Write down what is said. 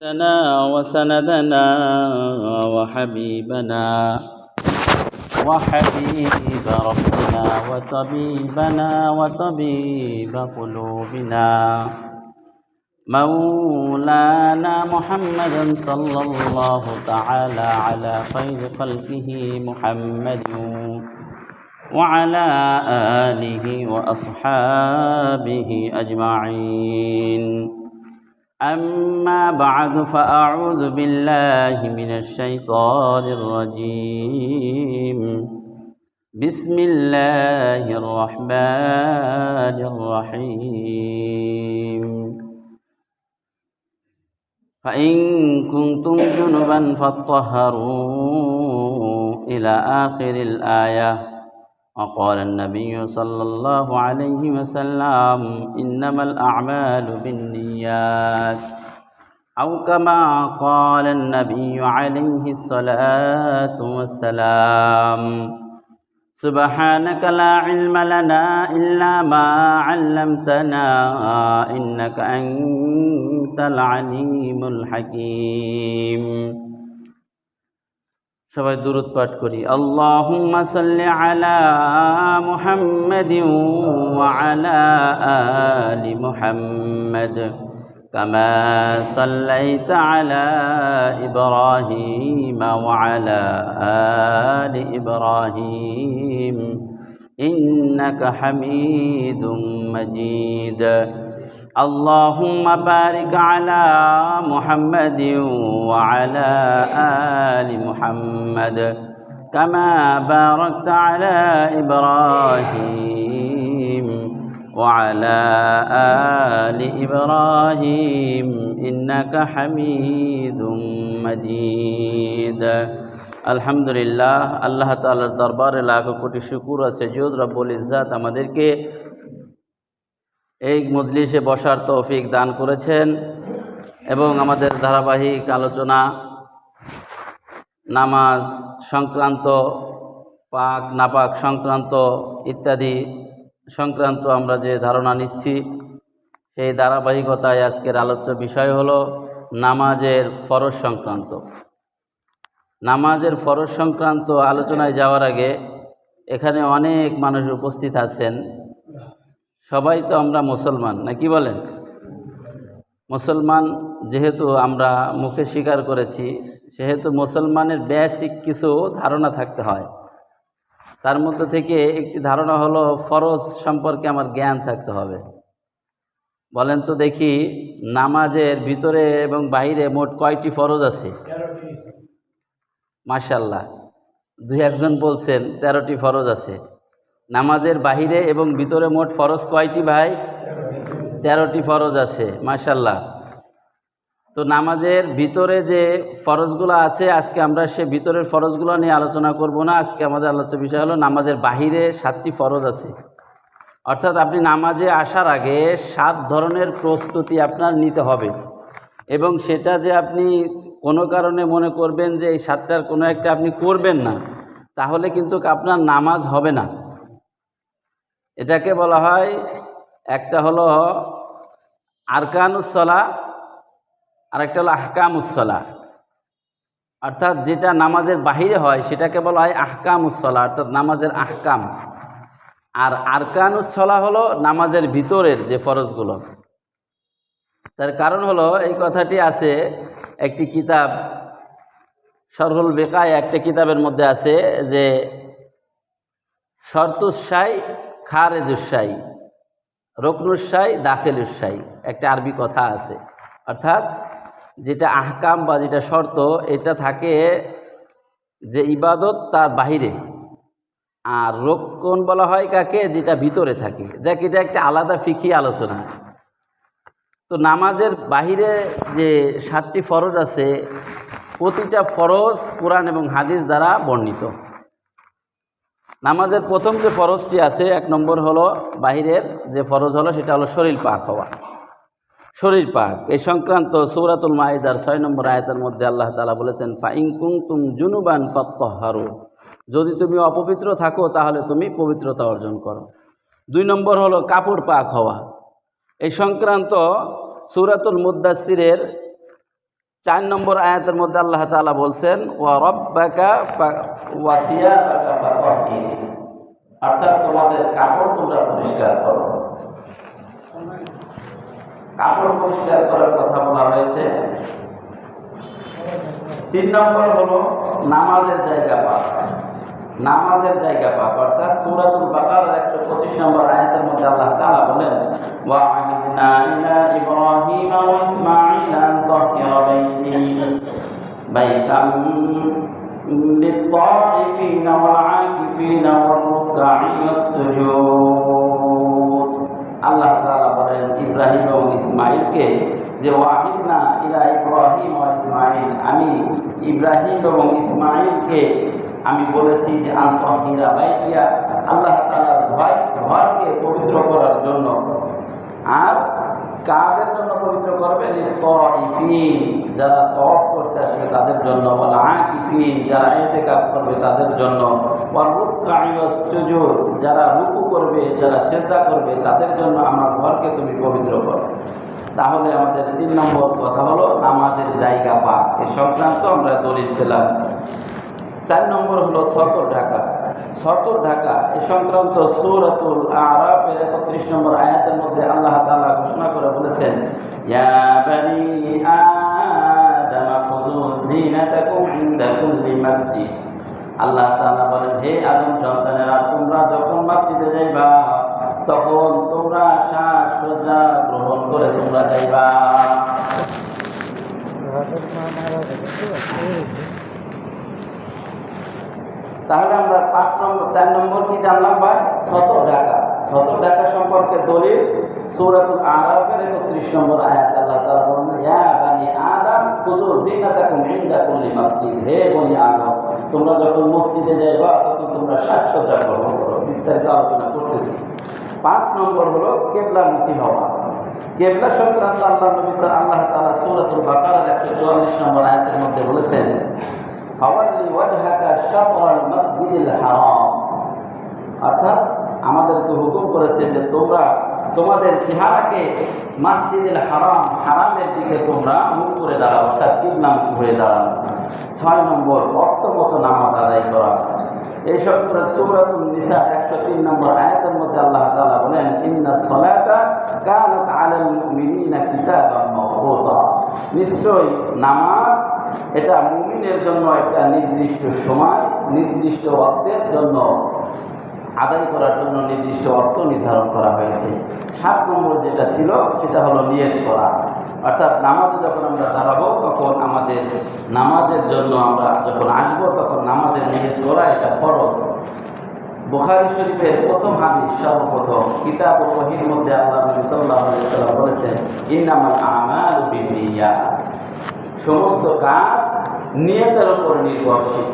سيدنا وسندنا وحبيبنا وحبيب ربنا وطبيبنا وطبيب قلوبنا مولانا محمدا صلى الله تعالى على خير خلقه محمد وعلى آله وأصحابه أجمعين. أما بعد فأعوذ بالله من الشيطان الرجيم. بسم الله الرحمن الرحيم. فإن كنتم جنبا فاطهروا إلى آخر الآية. وقال النبي صلى الله عليه وسلم إنما الأعمال بالنيات، أو كما قال النبي عليه الصلاة والسلام. سبحانك لا علم لنا إلا ما علمتنا إنك أنت العليم الحكيم. সবাই দুরূদ পাঠ করি। আল্লাহুম্মা সাল্লি আলা মুহাম্মাদিন ওয়া আলা আলি মুহাম্মাদ কামা সাল্লাইতা আলা ইব্রাহিম ওয়া আলা আলি ইব্রাহিম ইন্নাকা হামিদুম মাজিদ। اللهم بارك على محمد وعلى آل محمد كما باركت على إبراهيم وعلى آل إبراهيم إنك حميد مجيد। আলহামদুলিল্লাহ, আল্লাহ তাআলার দরবারে লাখ কোটি শুকর আছে যে রব্বুল ইজ্জাত আমাদেরকে এই মজলিসে বসার তৌফিক দান করেছেন এবং আমাদের ধারাবাহিক আলোচনা নামাজ সংক্রান্ত, পাক নাপাক সংক্রান্ত ইত্যাদি সংক্রান্ত আমরা যে ধারণা নিচ্ছি, সেই ধারাবাহিকতায় আজকের আলোচ্য বিষয় হলো নামাজের ফরজ সংক্রান্ত। নামাজের ফরজ সংক্রান্ত আলোচনায় যাওয়ার আগে এখানে অনেক মানুষ উপস্থিত আছেন। সবাই তো আমরা মুসলমান, না কি বলেন? মুসলমান যেহেতু আমরা মুখে স্বীকার করেছি, সেহেতু মুসলমানের বেসিক কিছু ধারণা থাকতে হয়। তার মধ্যে থেকে একটি ধারণা হলো ফরজ সম্পর্কে আমার জ্ঞান থাকতে হবে। বলেন তো দেখি, নামাজের ভিতরে এবং বাইরে মোট কয়টি ফরজ আছে? মাশাআল্লাহ, দুই একজন বলছেন 13টি ফরজ আছে। নামাজের বাহিরে এবং ভিতরে মোট ফরজ কয়টি ভাই? 13টি ফরজ আছে, মাশাআল্লাহ। তো নামাজের ভিতরে যে ফরজগুলো আছে, আজকে আমরা সে ভিতরের ফরজগুলো নিয়ে আলোচনা করব না। আজকে আমাদের আলোচ্য বিষয় হলো নামাজের বাহিরে 7টি ফরজ আছে। অর্থাৎ আপনি নামাজে আসার আগে 7 ধরনের প্রস্তুতি আপনার নিতে হবে, এবং সেটা যে আপনি কোনো কারণে মনে করবেন যে এই 7টার কোনো একটা আপনি করবেন না, তাহলে কিন্তু আপনার নামাজ হবে না। এটাকে বলা হয়, একটা হলো আরকানুস সালাহ আর একটা হলো আহকামুস সালাহ। অর্থাৎ যেটা নামাজের বাহিরে হয় সেটাকে বলা হয় আহকামুস সালাহ, অর্থাৎ নামাজের আহকাম। আর আরকানুস সালাহ হলো নামাজের ভিতরের যে ফরজগুলো। তার কারণ হলো, এই কথাটি আছে একটি কিতাব, শরহুল বেকায় একটা কিতাবের মধ্যে আছে যে শর্তুসাই খারেজুসাই, রকনুসাই দাখিলুসাই, একটা আরবি কথা আছে। অর্থাৎ যেটা আহকাম বা যেটা শর্ত, এটা থাকে যে ইবাদত তার বাহিরে, আর রোকন বলা হয় কাকে? যেটা ভিতরে থাকে, যাকে এটা একটা আলাদা ফিকি আলোচনা। তো নামাজের বাহিরে যে 7টি ফরজ আছে, প্রতিটা ফরজ কোরআন এবং হাদিস দ্বারা বর্ণিত। নামাজের প্রথম যে ফরজটি আছে, 1 নম্বর হলো বাহিরের যে ফরজ হলো সেটা হলো শরীর পাক হওয়া। শরীর পাক এই সংক্রান্ত সূরাতুল মাইদার 6 নম্বর আয়াতের মধ্যে আল্লাহ তাআলা বলেছেন, ফাইন কুনতুম জুনুবান ফাত্তাহহারু, যদি তুমি অপবিত্র থাকো তাহলে তুমি পবিত্রতা অর্জন করো। 2 নম্বর হলো কাপড় পাক হওয়া। এই সংক্রান্ত সূরাতুল মুদ্দাসসিরের 4 নম্বর আয়াতের মধ্যে আল্লাহ তাআলা বলছেন ওয়া রাব্বাকা ওয়া সিয়াবাকা ফাতাহির, অর্থাৎ তোমাদের কাপড় তোমরা পরিষ্কার করো। কাপড় পরিষ্কার করার কথা বলা হয়েছে। 3 নম্বর হলো নামাজের জায়গা পাক। নামাজের জায়গা পাক অর্থাৎ সূরাতুল বাকারার 125 নম্বর আয়াতের মধ্যে আল্লাহ তাআলা বলেন ওয়া আ'হিদনা ইলা ইব্রাহিম ওয়া ইসমাঈল আন তাহিরা বাইতাম লিত-তাইফিনা ওয়াল আকিফিনা ওয়ার রুকআইস সুজুদ। আল্লাহ তাআলা বলেন ইব্রাহিম এবং ইসমাঈলকে যে ওয়াহিদনা ইলা ইব্রাহিম ওয়া ইসমাঈল, আমি ইব্রাহিম এবং ইসমাঈলকে আমি বলেছি যে আনতাহিরা বাইতিয়া, আল্লাহ তাআলার ঘরকে পবিত্র করার জন্য। আর কাদের জন্য পবিত্র করবে? লিত-তাইফিন, যারা তওয়াফ করতে আসবে তাদের জন্য, ওয়াল আকিফিন, যারা ইতিকাফ করবে তাদের জন্য, ওয়ার রুকআইস সুজুদ, যারা রুকু করবে, যারা সিজদা করবে তাদের জন্য আমার ঘরকে তুমি পবিত্র করো। তাহলে আমাদের 3 নম্বর কথা হলো নামাজের জায়গা পাক, এ সংক্রান্ত আমরা দলিল পেলাম। 4 নম্বর হলো সতর ঢাকা। সতর ঢাকা এ সংক্রান্ত সূরাতুল আরাফের 31 নম্বর আয়াতের মধ্যে আল্লাহ তাআলা ঘোষণা করে বলেছেন ইয়া বানি আদম খুযু যিনাতাকুম ইনদা কুল্লি মাসজিদ। আল্লাহ তাআলা বলেন হে আদম সন্তানেরা, তোমরা যখন মসজিদে যাইবা তখন তোমরা সাজসজ্জা গ্রহণ করে তোমরা যাইবা। তাহলে আমরা 4 নম্বর কি জানলাম ভাই? সতর ঢাকা। সতর ঢাকা সম্পর্কে দলিল সূরাতুল আরাফের 31 নম্বর আয়াত আল্লাহ তাআলা বলেন ইয়া বানি আদম খুযু যিনাতাকুম ইনদা কুল্লি মাসজিদ। হে বনি আদম, তোমরা যখন মসজিদে যাইবা তখন তোমরা সাজসজ্জা গ্রহণ করো। বিস্তারিত আলোচনা করতেছি। 5 নম্বর হলো কিবলামুখী হওয়া। কিবলা সংক্রান্ত আল্লাহ তাআলা সূরাতুল বাকারার 144 নম্বর আয়াতের মধ্যে বলেছেন ফাওয়াল্লি ওয়াজহাকা শাতরাল মাসজিদিল হারাম, অর্থাৎ আমাদেরকে হুকুম করেছে যে তোমরা তোমাদের চেহারাকে মসজিদুল হারাম, হারামের দিকে তোমরা মুখ করে দাঁড়াও, অর্থাৎ কিবলামুখী হয়ে দাঁড়ানো। 6 নম্বর ওয়াক্তমত নামাজ আদায় করা। এই সূরাতুন নিসা 103 নম্বর আয়াতের মধ্যে আল্লাহ তাআলা বলেন ইন্নাস সালাতা কানাত আলাল মুমিনিনা কিতাবাম মাওকুতা, নিশ্চয়ই নামাজ এটা মুমিনের জন্য একটা নির্দিষ্ট সময়, নির্দিষ্ট ওয়াক্তের জন্য আদায় করার জন্য নির্দিষ্ট অর্থ নির্ধারণ করা হয়েছে। 7 নম্বর যেটা ছিল সেটা হলো নিয়ত করা, অর্থাৎ নামাজে যখন আমরা দাঁড়াবো তখন আমাদের নামাজের জন্য আমরা যখন আসবো তখন নামাজের নিয়ত করা এটা ফরজ। বুখারী শরীফের প্রথম হাদিস, সর্বপ্রথম কিতাব ওয়াহির মধ্যে আল্লাহ নবী সাল্লাল্লাহু আলাইহি ওয়াসাল্লাম বলেছেন ইন্নামাল আমালু বিন্নিয়াত, সমস্ত কাজ নিয়তের উপর নির্ভরশীল।